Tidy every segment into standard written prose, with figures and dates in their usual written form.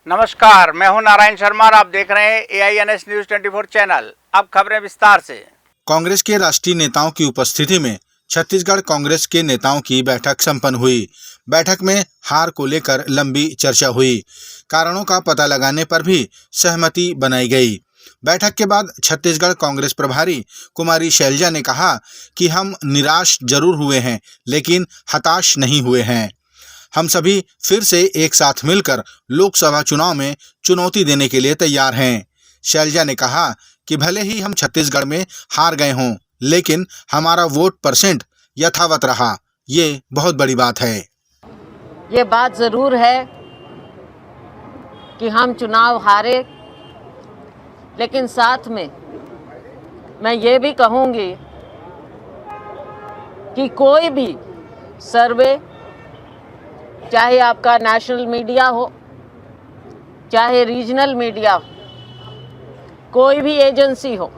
नमस्कार, मैं हूं नारायण शर्मा और आप देख रहे हैं AINS न्यूज 24 चैनल। अब खबरें विस्तार से। कांग्रेस के राष्ट्रीय नेताओं की उपस्थिति में छत्तीसगढ़ कांग्रेस के नेताओं की बैठक संपन्न हुई। बैठक में हार को लेकर लंबी चर्चा हुई। कारणों का पता लगाने पर भी सहमति बनाई गई। बैठक के बाद छत्तीसगढ़ कांग्रेस प्रभारी कुमारी शैलजा ने कहा कि हम निराश जरूर हुए हैं, लेकिन हताश नहीं हुए हैं। हम सभी फिर से एक साथ मिलकर लोकसभा चुनाव में चुनौती देने के लिए तैयार हैं। शैलजा ने कहा कि भले ही हम छत्तीसगढ़ में हार गए हों, लेकिन हमारा वोट परसेंट यथावत रहा। ये बहुत बड़ी बात है। ये बात ज़रूर है कि हम चुनाव हारे, लेकिन साथ में मैं ये भी कहूँगी कि कोई भी सर्वे, चाहे आपका नेशनल मीडिया हो, चाहे रीजनल मीडिया हो, कोई भी एजेंसी हो,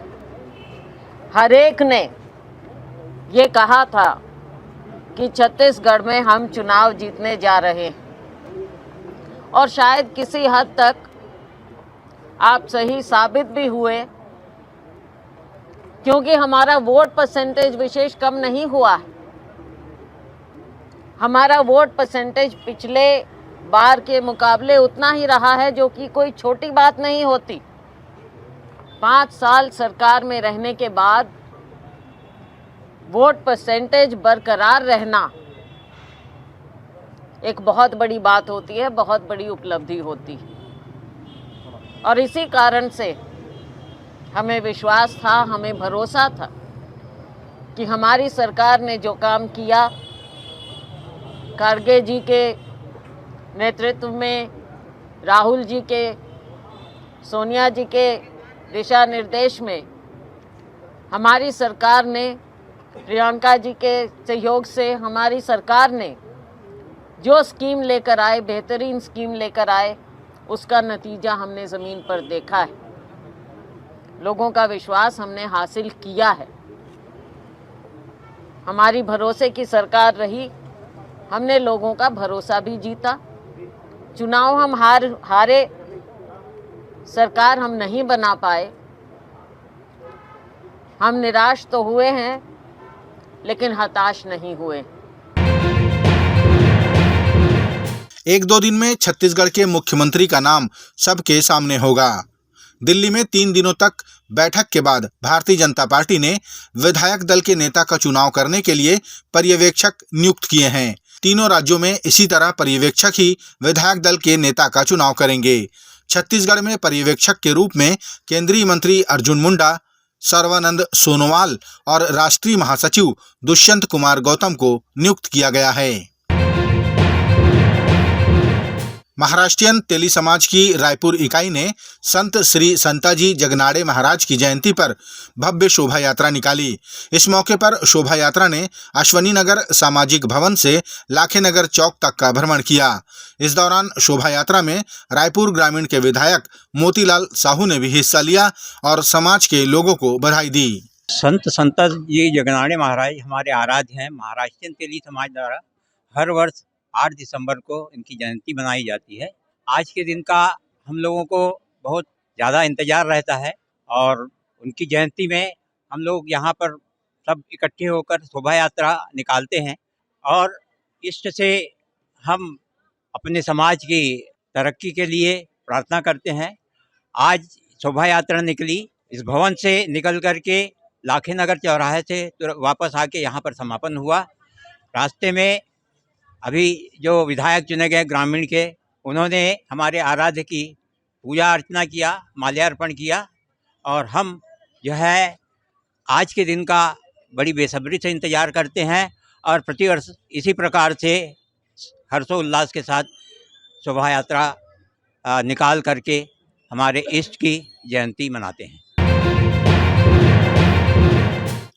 हर एक ने ये कहा था कि छत्तीसगढ़ में हम चुनाव जीतने जा रहे हैं। और शायद किसी हद तक आप सही साबित भी हुए, क्योंकि हमारा वोट परसेंटेज विशेष कम नहीं हुआ है। हमारा वोट परसेंटेज पिछले बार के मुकाबले उतना ही रहा है, जो कि कोई छोटी बात नहीं होती। 5 साल सरकार में रहने के बाद वोट परसेंटेज बरकरार रहना एक बहुत बड़ी बात होती है, बहुत बड़ी उपलब्धि होती है। और इसी कारण से हमें विश्वास था, हमें भरोसा था कि हमारी सरकार ने जो काम किया, खड़गे जी के नेतृत्व में, राहुल जी के, सोनिया जी के दिशा निर्देश में हमारी सरकार ने, प्रियंका जी के सहयोग से हमारी सरकार ने जो स्कीम लेकर आए, बेहतरीन स्कीम लेकर आए, उसका नतीजा हमने ज़मीन पर देखा है। लोगों का विश्वास हमने हासिल किया है। हमारी भरोसे की सरकार रही, हमने लोगों का भरोसा भी जीता। चुनाव हम हारे, सरकार हम नहीं बना पाए। हम निराश तो हुए हैं, लेकिन हताश नहीं हुए। 1-2 दिन में छत्तीसगढ़ के मुख्यमंत्री का नाम सबके सामने होगा। दिल्ली में 3 दिनों तक बैठक के बाद भारतीय जनता पार्टी ने विधायक दल के नेता का चुनाव करने के लिए पर्यवेक्षक नियुक्त किए हैं। तीनों राज्यों में इसी तरह पर्यवेक्षक ही विधायक दल के नेता का चुनाव करेंगे। छत्तीसगढ़ में पर्यवेक्षक के रूप में केंद्रीय मंत्री अर्जुन मुंडा, सर्बानंद सोनोवाल और राष्ट्रीय महासचिव दुष्यंत कुमार गौतम को नियुक्त किया गया है। महाराष्ट्रीयन तेली समाज की रायपुर इकाई ने संत श्री संताजी जगनाड़े महाराज की जयंती पर भव्य शोभा यात्रा निकाली। इस मौके पर शोभा यात्रा ने अश्वनी नगर सामाजिक भवन से लाखेनगर चौक तक का भ्रमण किया। इस दौरान शोभा यात्रा में रायपुर ग्रामीण के विधायक मोतीलाल साहू ने भी हिस्सा लिया और समाज के लोगों को बधाई दी। संत संताजी जगनाड़े महाराज हमारे आराध्य हैं। महाराष्ट्रीयन तेली समाज द्वारा हर वर्ष 8 दिसंबर को इनकी जयंती मनाई जाती है। आज के दिन का हम लोगों को बहुत ज़्यादा इंतज़ार रहता है और उनकी जयंती में हम लोग यहाँ पर सब इकट्ठे होकर शोभा यात्रा निकालते हैं और इष्ट से हम अपने समाज की तरक्की के लिए प्रार्थना करते हैं। आज शोभा यात्रा निकली, इस भवन से निकल कर के लाखेनगर चौराहे से वापस आके यहाँ पर समापन हुआ। रास्ते में अभी जो विधायक चुने गए ग्रामीण के, उन्होंने हमारे आराध्य की पूजा अर्चना किया, माल्यार्पण किया और हम जो है आज के दिन का बड़ी बेसब्री से इंतज़ार करते हैं और प्रतिवर्ष इसी प्रकार से हर्षोल्लास के साथ शोभा यात्रा निकाल करके हमारे इष्ट की जयंती मनाते हैं।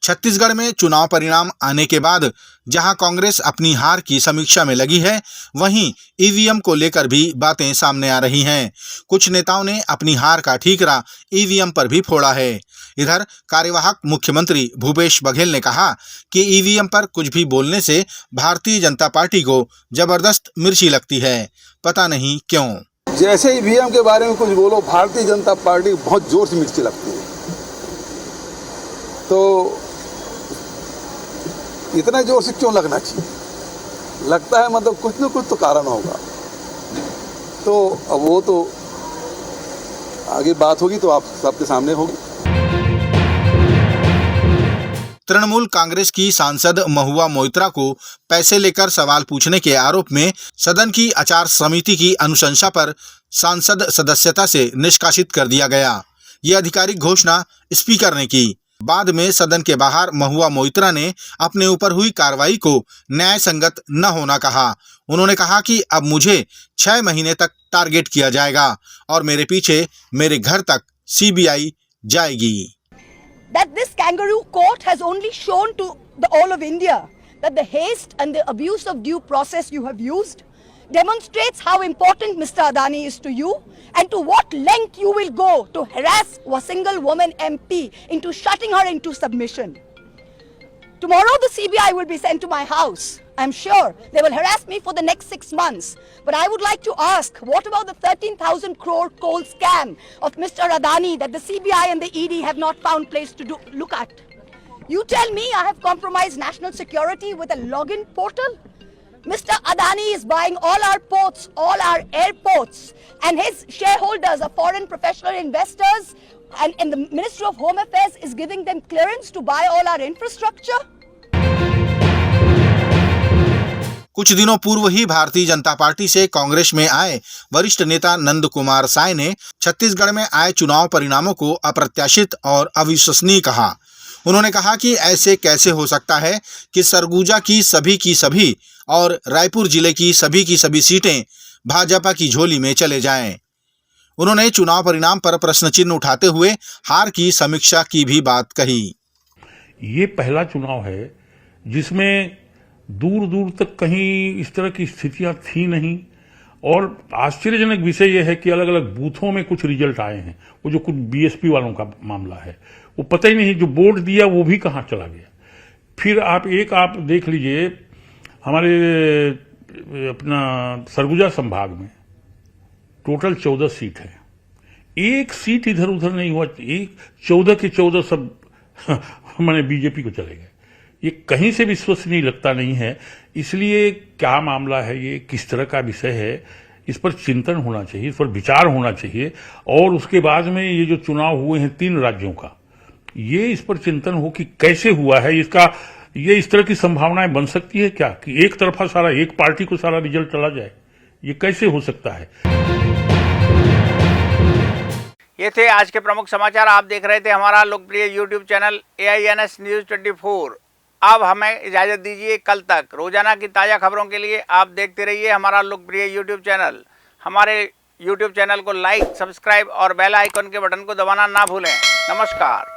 छत्तीसगढ़ में चुनाव परिणाम आने के बाद जहां कांग्रेस अपनी हार की समीक्षा में लगी है, वहीं ईवीएम को लेकर भी बातें सामने आ रही हैं। कुछ नेताओं ने अपनी हार का ठीकरा ईवीएम पर भी फोड़ा है। इधर कार्यवाहक मुख्यमंत्री भूपेश बघेल ने कहा कि ईवीएम पर कुछ भी बोलने से भारतीय जनता पार्टी को जबरदस्त मिर्ची लगती है, पता नहीं क्यों। जैसे ही ईवीएम के बारे में कुछ बोलो, भारतीय जनता पार्टी बहुत जोर से मिर्ची लगती है। तो इतना जोर से क्यों लगना चाहिए? लगता है मतलब कुछ न कुछ तो कारण होगा। तो अब वो तो आगे बात होगी तो आप सबके सामने होगी। तृणमूल कांग्रेस की सांसद महुआ मोइत्रा को पैसे लेकर सवाल पूछने के आरोप में सदन की आचार समिति की अनुशंसा पर सांसद सदस्यता से निष्कासित कर दिया गया। ये आधिकारिक घोषणा स्पीकर ने की। बाद में सदन के बाहर महुआ मोइत्रा ने अपने ऊपर हुई कार्रवाई को न्याय संगत न होना कहा। उन्होंने कहा कि अब मुझे 6 महीने तक टारगेट किया जाएगा और मेरे पीछे मेरे घर तक सीबीआई जाएगी। That this kangaroo court has only shown to the all of India that the haste and the abuse of due process you have used demonstrates how important Mr. Adani is to you and to what length you will go to harass a single woman MP into shutting her into submission. Tomorrow the CBI will be sent to my house. I'm sure they will harass me for the next 6 months. But I would like to ask, what about the 13,000 crore coal scam of Mr. Adani that the CBI and the ED have not found place to look at? You tell me I have compromised national security with a login portal? Mr. Adani is buying all our ports, all our airports, and his shareholders are foreign professional investors, and the Ministry of Home Affairs is giving them clearance to buy all our infrastructure. कुछ दिनों पूर्व ही Bharatiya Janata party से कांग्रेस में आए वरिष्ठ नेता नंद कुमार साय ने छत्तीसगढ़ में आए चुनाव परिणामों को अप्रत्याशित और अविश्वसनीय कहा। उन्होंने कहा कि ऐसे कैसे हो सकता है कि सरगुजा की सभी और रायपुर जिले की सभी सीटें भाजपा की झोली में चले जाएं। उन्होंने चुनाव परिणाम पर प्रश्न चिन्ह उठाते हुए हार की समीक्षा की भी बात कही। ये पहला चुनाव है जिसमें दूर दूर तक कहीं इस तरह की स्थितियां थी नहीं, और आश्चर्यजनक विषय यह है कि अलग अलग बूथों में कुछ रिजल्ट आए हैं। वो जो कुछ बीएसपी वालों का मामला है वो पता ही नहीं, जो वोट दिया वो भी कहाँ चला गया। फिर आप देख लीजिए, हमारे अपना सरगुजा संभाग में टोटल 14 सीट है, एक सीट इधर उधर नहीं हुआ, 14 के 14 सब मैंने बीजेपी को चले गए। ये कहीं से विश्वसनीय लगता नहीं है। इसलिए क्या मामला है, ये किस तरह का विषय है, इस पर चिंतन होना चाहिए, इस पर विचार होना चाहिए। और उसके बाद में ये जो चुनाव हुए हैं 3 राज्यों का, ये इस पर चिंतन हो कि कैसे हुआ है, ये इस तरह की संभावनाएं बन सकती है क्या कि एक तरफा सारा, एक पार्टी को सारा रिजल्ट चला जाए? ये कैसे हो सकता है? ये थे आज के प्रमुख समाचार। आप देख रहे थे हमारा लोकप्रिय यूट्यूब चैनल AINS न्यूज़ 24। अब हमें इजाज़त दीजिए, कल तक रोजाना की ताज़ा खबरों के लिए आप देखते रहिए हमारा लोकप्रिय यूट्यूब चैनल। हमारे यूट्यूब चैनल को लाइक, सब्सक्राइब और बेल आइकन के बटन को दबाना ना भूलें। नमस्कार।